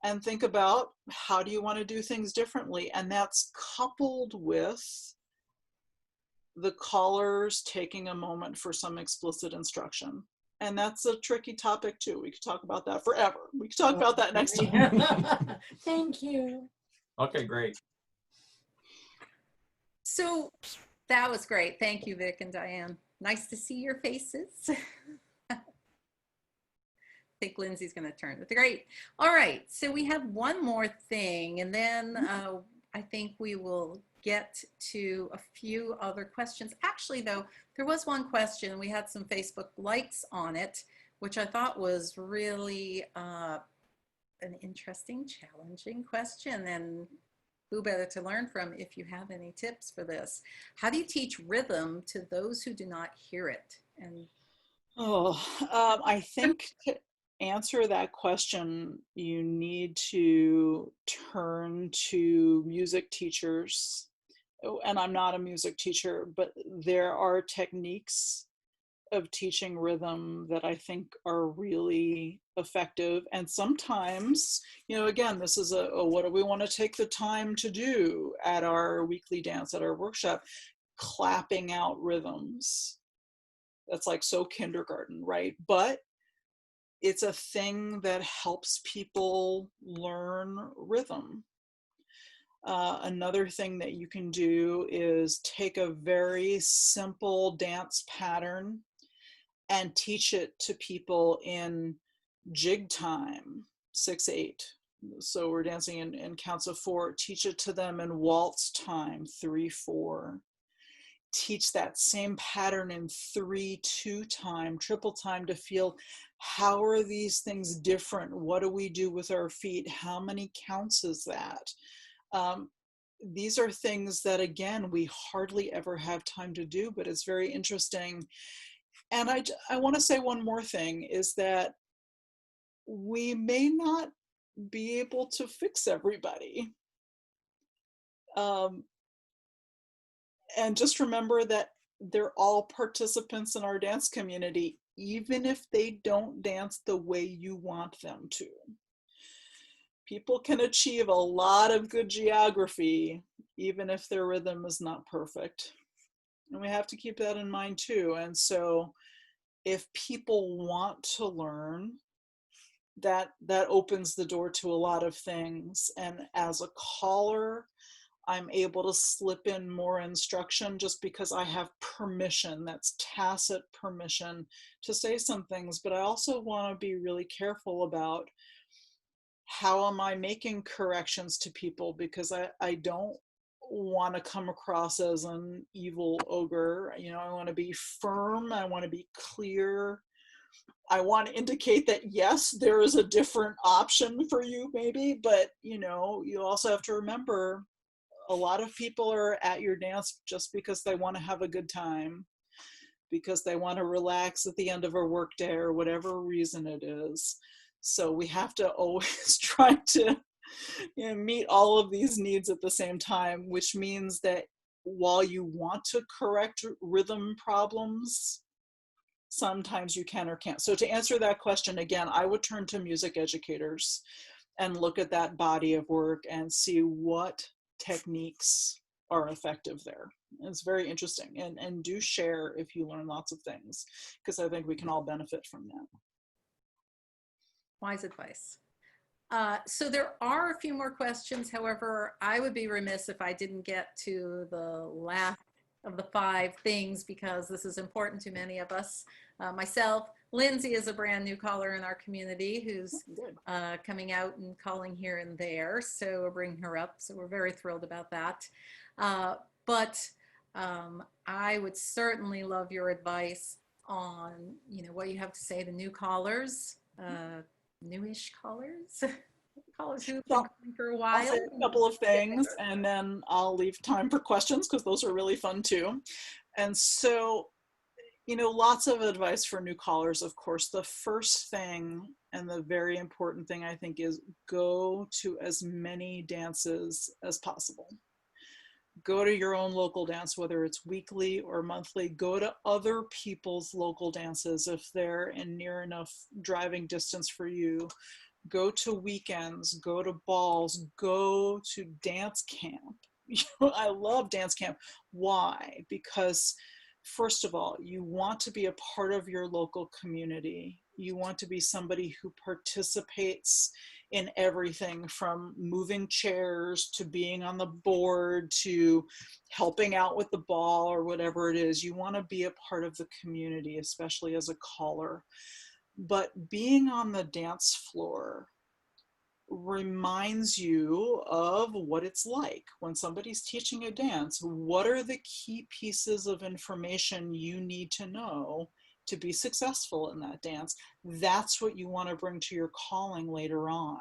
and think about how do you want to do things differently. And that's coupled with the callers taking a moment for some explicit instruction. And that's a tricky topic too. We could talk about that forever. We could talk about that next time. Thank you. Okay, great. So that was great. Thank you, Vic and Diane. Nice to see your faces. I think Lindsay's going to turn. It's great. All right. So we have one more thing, and then I think we will get to a few other questions. Actually, though, there was one question. We had some Facebook likes on it, which I thought was really an interesting, challenging question. And who better to learn from if you have any tips for this? How do you teach rhythm to those who do not hear it? And I think to answer that question, you need to turn to music teachers. And I'm not a music teacher, but there are techniques of teaching rhythm that I think are really effective. And sometimes, again, this is a what do we want to take the time to do at our weekly dance, at our workshop, clapping out rhythms. That's like so kindergarten, right? But it's a thing that helps people learn rhythm. Another thing that you can do is take a very simple dance pattern and teach it to people in jig time, 6/8. So we're dancing in counts of 4. Teach it to them in waltz time, 3/4. Teach that same pattern in 3/2 time, triple time, to feel how are these things different? What do we do with our feet? How many counts is that? These are things that, again, we hardly ever have time to do, but it's very interesting. And I want to say one more thing, is that we may not be able to fix everybody. Um, and just remember that they're all participants in our dance community, even if they don't dance the way you want them to. People can achieve a lot of good geography, even if their rhythm is not perfect. And we have to keep that in mind too. And so if people want to learn, that opens the door to a lot of things. And as a caller, I'm able to slip in more instruction just because I have permission, that's tacit permission to say some things. But I also want to be really careful about how am I making corrections to people, because I don't want to come across as an evil ogre. You know, I want to be firm, I want to be clear. I want to indicate that yes, there is a different option for you maybe, but you know, you also have to remember a lot of people are at your dance just because they want to have a good time, because they want to relax at the end of a work day or whatever reason it is. So we have to always try to, you know, meet all of these needs at the same time, which means that while you want to correct rhythm problems, sometimes you can or can't. So to answer that question again, I would turn to music educators and look at that body of work and see what techniques are effective there. It's very interesting, and do share if you learn lots of things, because I think we can all benefit from that. Wise advice. So there are a few more questions. However, I would be remiss if I didn't get to the last of the 5 things, because this is important to many of us. Myself, Lindsay is a brand new caller in our community who's coming out and calling here and there. So we're bringing her up. So we're very thrilled about that. But I would certainly love your advice on, you know, what you have to say to new callers, newish callers, callers who've been calling for a while. I'll say a couple of things and then I'll leave time for questions, because those are really fun too. And so, you know, lots of advice for new callers. Of course, the first thing and the very important thing I think is go to as many dances as possible. Go to your own local dance, whether it's weekly or monthly. Go to other people's local dances if they're in near enough driving distance for you. Go to weekends, go to balls, go to dance camp. I love dance camp. Why? Because first of all, you want to be a part of your local community. You want to be somebody who participates in everything from moving chairs to being on the board to helping out with the ball or whatever it is. You want to be a part of the community, especially as a caller. But being on the dance floor reminds you of what it's like when somebody's teaching a dance. What are the key pieces of information you need to know to be successful in that dance? That's what you want to bring to your calling later on,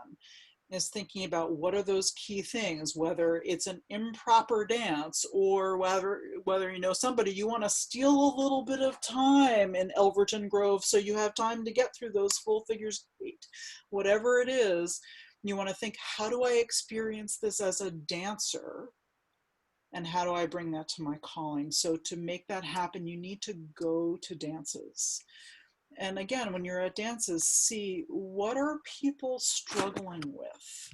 is thinking about what are those key things, whether it's an improper dance or whether you know somebody, you want to steal a little bit of time in Elverton Grove so you have time to get through those full figures 8. Whatever it is, you want to think, how do I experience this as a dancer? And how do I bring that to my calling? So to make that happen, you need to go to dances. And again, when you're at dances, see what are people struggling with?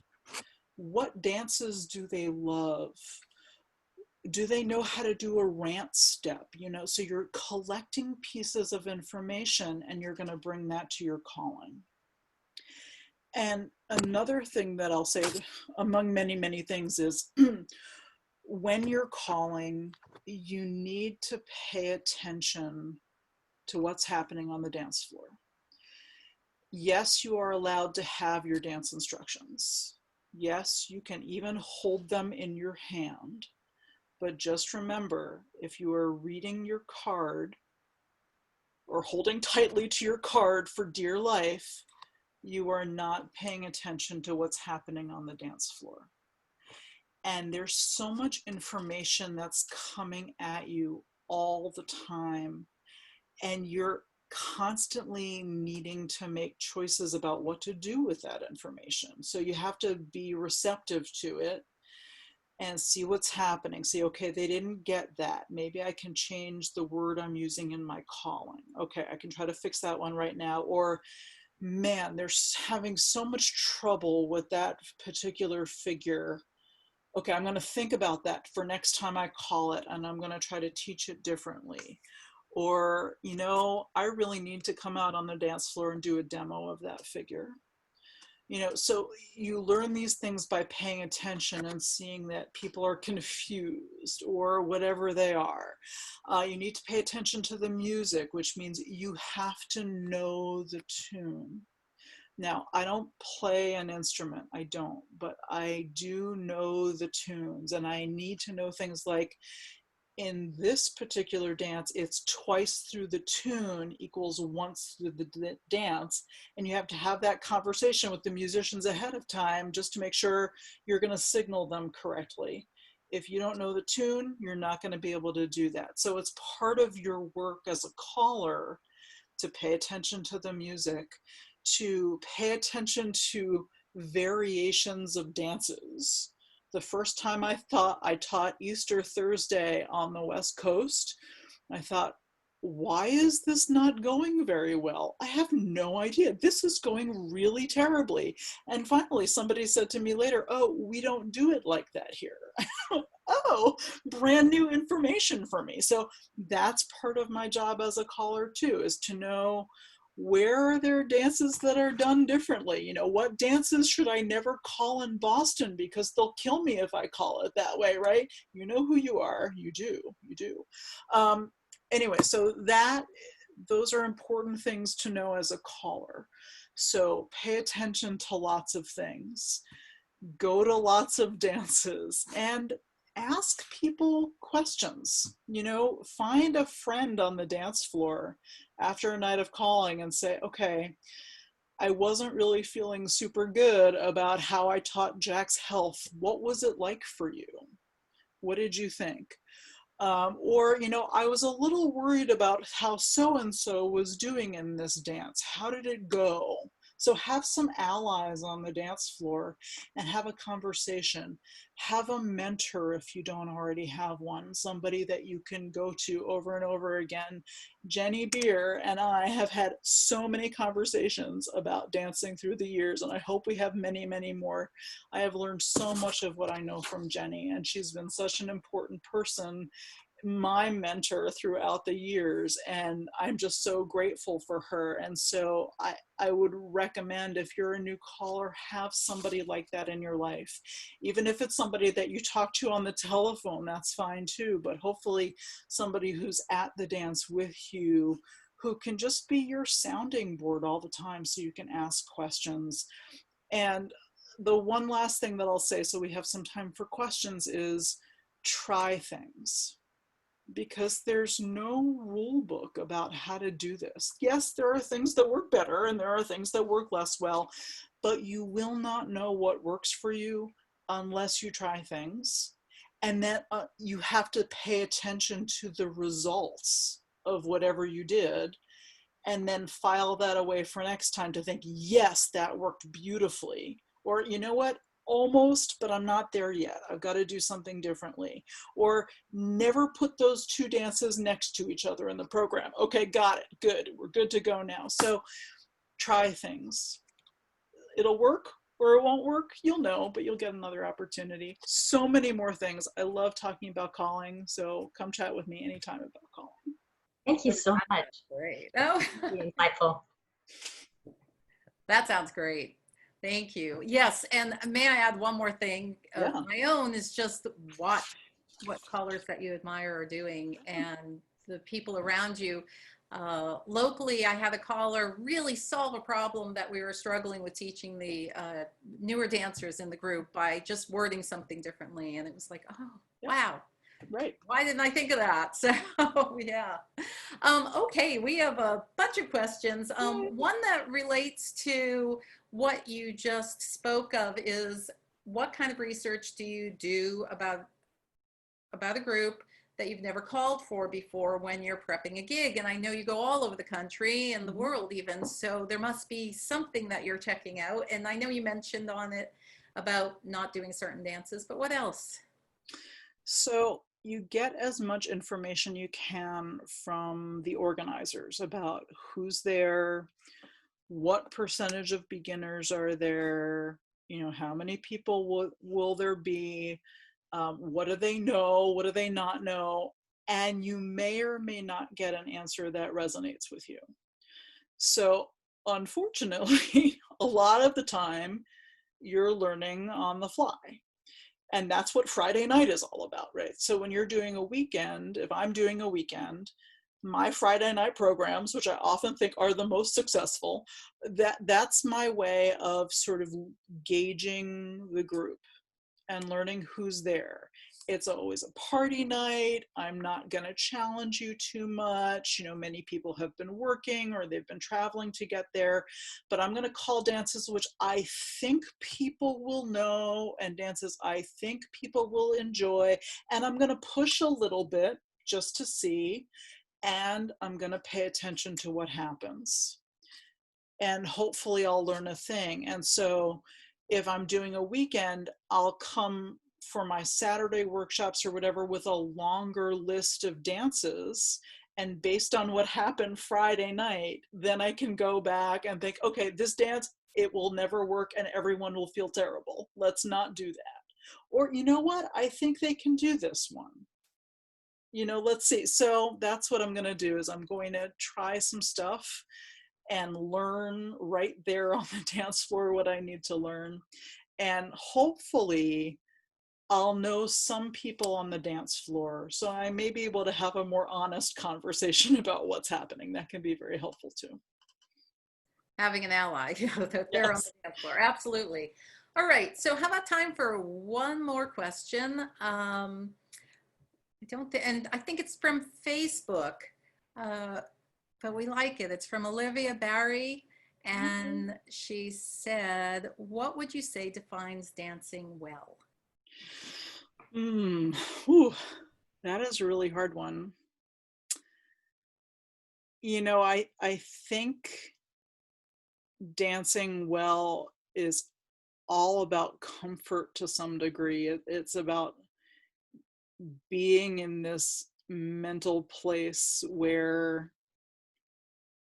What dances do they love? Do they know how to do a rant step? You know, so you're collecting pieces of information and you're going to bring that to your calling. And another thing that I'll say, among many, many things, is when you're calling, you need to pay attention to what's happening on the dance floor. Yes, you are allowed to have your dance instructions. Yes, you can even hold them in your hand. But just remember, if you are reading your card or holding tightly to your card for dear life, you are not paying attention to what's happening on the dance floor. And there's so much information that's coming at you all the time, and you're constantly needing to make choices about what to do with that information. So you have to be receptive to it. and see what's happening. See, okay, they didn't get that. Maybe I can change the word I'm using in my calling. Okay, I can try to fix that one right now. Or, man, they're having so much trouble with that particular figure. Okay, I'm going to think about that for next time I call it, and I'm going to try to teach it differently. Or, I really need to come out on the dance floor and do a demo of that figure. So you learn these things by paying attention and seeing that people are confused or whatever they are. You need to pay attention to the music, which means you have to know the tune. Now, I don't play an instrument, I don't, but I do know the tunes, and I need to know things like, in this particular dance, it's twice through the tune equals once through the dance. And you have to have that conversation with the musicians ahead of time just to make sure you're going to signal them correctly. If you don't know the tune, you're not going to be able to do that. So it's part of your work as a caller to pay attention to the music, to pay attention to variations of dances. The first time I taught Easter Thursday on the West Coast, I thought, why is this not going very well? I have no idea. This is going really terribly. And finally, somebody said to me later, oh, we don't do it like that here. Oh, brand new information for me. So that's part of my job as a caller too, is to know, where are there dances that are done differently? What dances should I never call in Boston because they'll kill me if I call it that way, right? You know who you are. You do. Anyway, so those are important things to know as a caller. So pay attention to lots of things. Go to lots of dances and ask people questions. Find a friend on the dance floor after a night of calling and say, okay, I wasn't really feeling super good about how I taught Jack's health. What was it like for you? What did you think? Or, I was a little worried about how so-and-so was doing in this dance. How did it go? So have some allies on the dance floor and have a conversation. Have a mentor if you don't already have one, somebody that you can go to over and over again. Jenny Beer and I have had so many conversations about dancing through the years, and I hope we have many, many more. I have learned so much of what I know from Jenny, and she's been such an important person, my mentor throughout the years, and I'm just so grateful for her. And so I would recommend, if you're a new caller, have somebody like that in your life. Even if it's somebody that you talk to on the telephone, that's fine too, but hopefully somebody who's at the dance with you, who can just be your sounding board all the time so you can ask questions. And the one last thing that I'll say, so we have some time for questions, is try things. Because there's no rule book about how to do this. Yes, there are things that work better and there are things that work less well, but you will not know what works for you unless you try things. And then you have to pay attention to the results of whatever you did, and then file that away for next time to think, yes, that worked beautifully. Or, you know what? Almost, but I'm not there yet. I've got to do something differently. Or never put those two dances next to each other in the program. Okay, got it. Good. We're good to go now. So try things. It'll work or it won't work. You'll know, but you'll get another opportunity. So many more things. I love talking about calling. So come chat with me anytime about calling. Thank you so much. Great. Oh, Really insightful. that sounds great. Thank you. Yes, and may I add one more thing of my own, is just watch what colors that you admire are doing and the people around you. Locally, I had a caller really solve a problem that we were struggling with teaching the newer dancers in the group by just wording something differently. And it was like, oh, wow. Right. Why didn't I think of that? So yeah. Okay, we have a bunch of questions. One that relates to what you just spoke of is, what kind of research do you do about a group that you've never called for before when you're prepping a gig? And I know you go all over the country and the world even, so there must be something that you're checking out. And I know you mentioned on it about not doing certain dances, but what else? So you get as much information you can from the organizers about who's there, what percentage of beginners are there, how many people will there be, what do they know, what do they not know, and you may or may not get an answer that resonates with you. So unfortunately, a lot of the time you're learning on the fly. And that's what Friday night is all about, right? So when you're doing a weekend, if I'm doing a weekend, my Friday night programs, which I often think are the most successful, that's my way of sort of gauging the group and learning who's there. It's always a party night. I'm not going to challenge you too much. Many people have been working or they've been traveling to get there, but I'm going to call dances which I think people will know and dances I think people will enjoy. And I'm going to push a little bit just to see, and I'm going to pay attention to what happens. And hopefully I'll learn a thing. And so if I'm doing a weekend, I'll come for my Saturday workshops or whatever with a longer list of dances. And based on what happened Friday night, then I can go back and think, okay, this dance, it will never work and everyone will feel terrible. Let's not do that. Or you know what? I think they can do this one. Let's see. So that's what I'm going to do is I'm going to try some stuff and learn right there on the dance floor what I need to learn. And hopefully I'll know some people on the dance floor. So I may be able to have a more honest conversation about what's happening. That can be very helpful too. Having an ally, that they're on Yes. the dance floor. Absolutely. All right. So how about time for one more question? And I think it's from Facebook. But we like it. It's from Olivia Barry, and she said, what would you say defines dancing well? Whew, that is a really hard one. I think dancing well is all about comfort to some degree. It's about being in this mental place where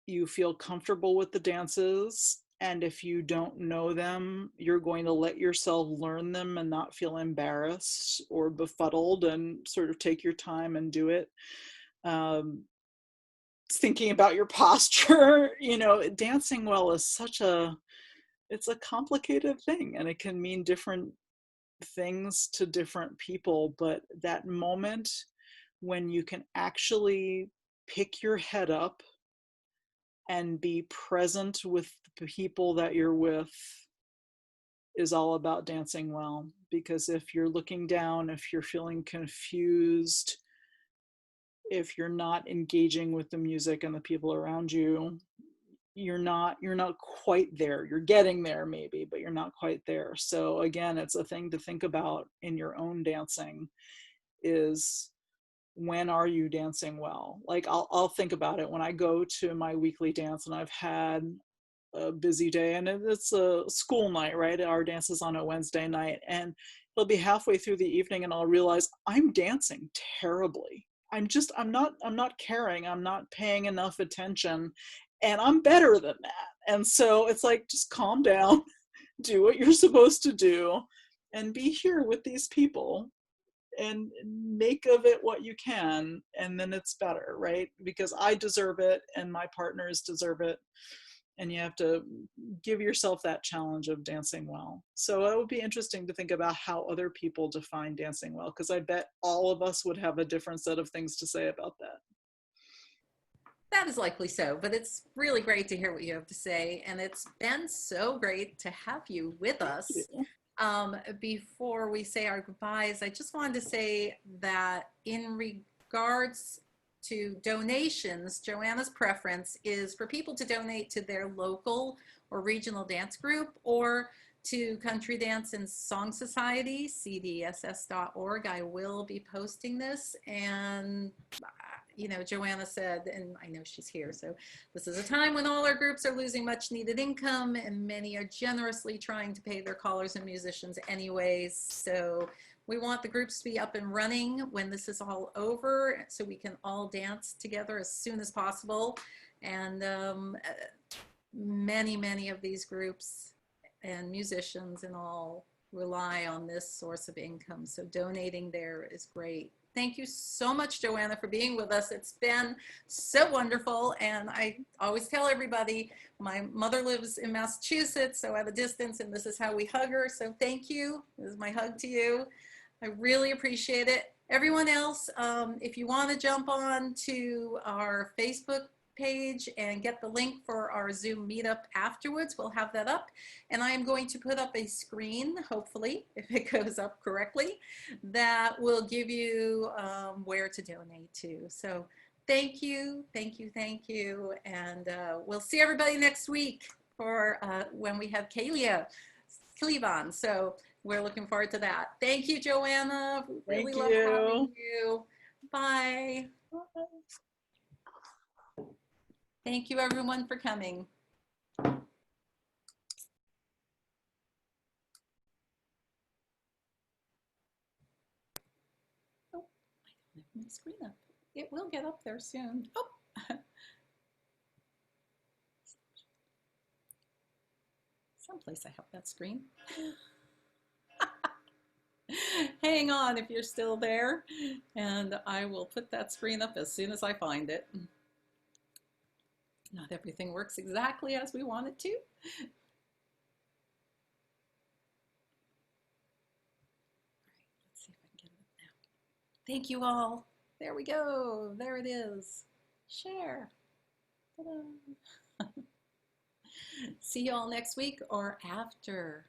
you feel comfortable with the dances, and if you don't know them, you're going to let yourself learn them and not feel embarrassed or befuddled and sort of take your time and do it. Thinking about your posture, dancing well is it's a complicated thing, and it can mean different things to different people, but that moment when you can actually pick your head up and be present with the people that you're with is all about dancing well. Because if you're looking down, if you're feeling confused, if you're not engaging with the music and the people around you, you're not quite there. You're getting there maybe, but you're not quite there. So again, it's a thing to think about in your own dancing is, when are you dancing well? Like I'll think about it when I go to my weekly dance and I've had a busy day and it's a school night, right? Our dance is on a Wednesday night, and it'll be halfway through the evening and I'll realize I'm dancing terribly. I'm not caring. I'm not paying enough attention, and I'm better than that. And so it's like, just calm down, do what you're supposed to do, and be here with these people and make of it what you can, and then it's better, right? Because I deserve it and my partners deserve it, and you have to give yourself that challenge of dancing well. So it would be interesting to think about how other people define dancing well, because I bet all of us would have a different set of things to say about that. That is likely so, but it's really great to hear what you have to say. And it's been so great to have you with us. Before we say our goodbyes, I just wanted to say that in regards to donations, Joanna's preference is for people to donate to their local or regional dance group or to Country Dance and Song Society, cdss.org. I will be posting this, and you know, Joanna said, and I know she's here, so this is a time when all our groups are losing much needed income and many are generously trying to pay their callers and musicians anyways. So we want the groups to be up and running when this is all over so we can all dance together as soon as possible. And many of these groups and musicians and all rely on this source of income. So donating there is great. Thank you so much, Joanna, for being with us. It's been so wonderful. And I always tell everybody, my mother lives in Massachusetts, so at a distance, and this is how we hug her. So thank you. This is my hug to you. I really appreciate it. Everyone else, if you want to jump on to our Facebook page and get the link for our Zoom meetup afterwards, we'll have that up. And I am going to put up a screen, hopefully, if it goes up correctly, that will give you where to donate to. So thank you. And we'll see everybody next week for when we have Kalia on. So we're looking forward to that. Thank you, Joanna. Really love having you. Bye. Thank you, everyone, for coming. Oh, I don't have my screen up. It will get up there soon. Oh. Someplace I have that screen. Hang on if you're still there, and I will put that screen up as soon as I find it. Not everything works exactly as we want it to. All right, let's see if I can get it up now. Thank you all. There we go. There it is. Share. Ta-da. See you all next week or after.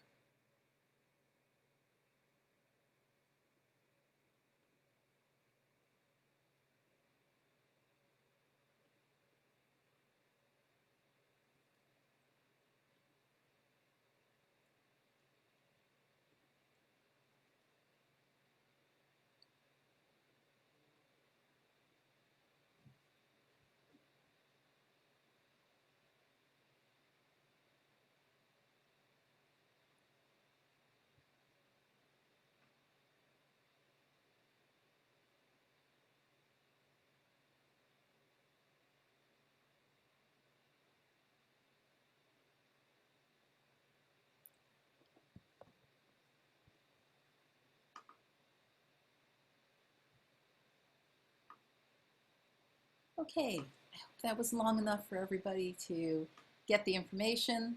Okay, I hope that was long enough for everybody to get the information.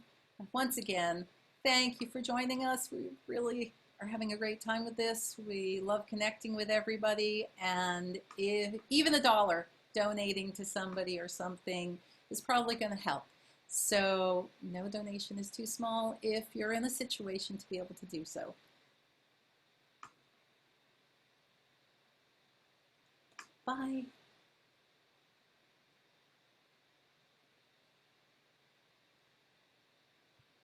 Once again, thank you for joining us. We really are having a great time with this. We love connecting with everybody, and if even $1 donating to somebody or something is probably going to help. So no donation is too small if you're in a situation to be able to do so. Bye.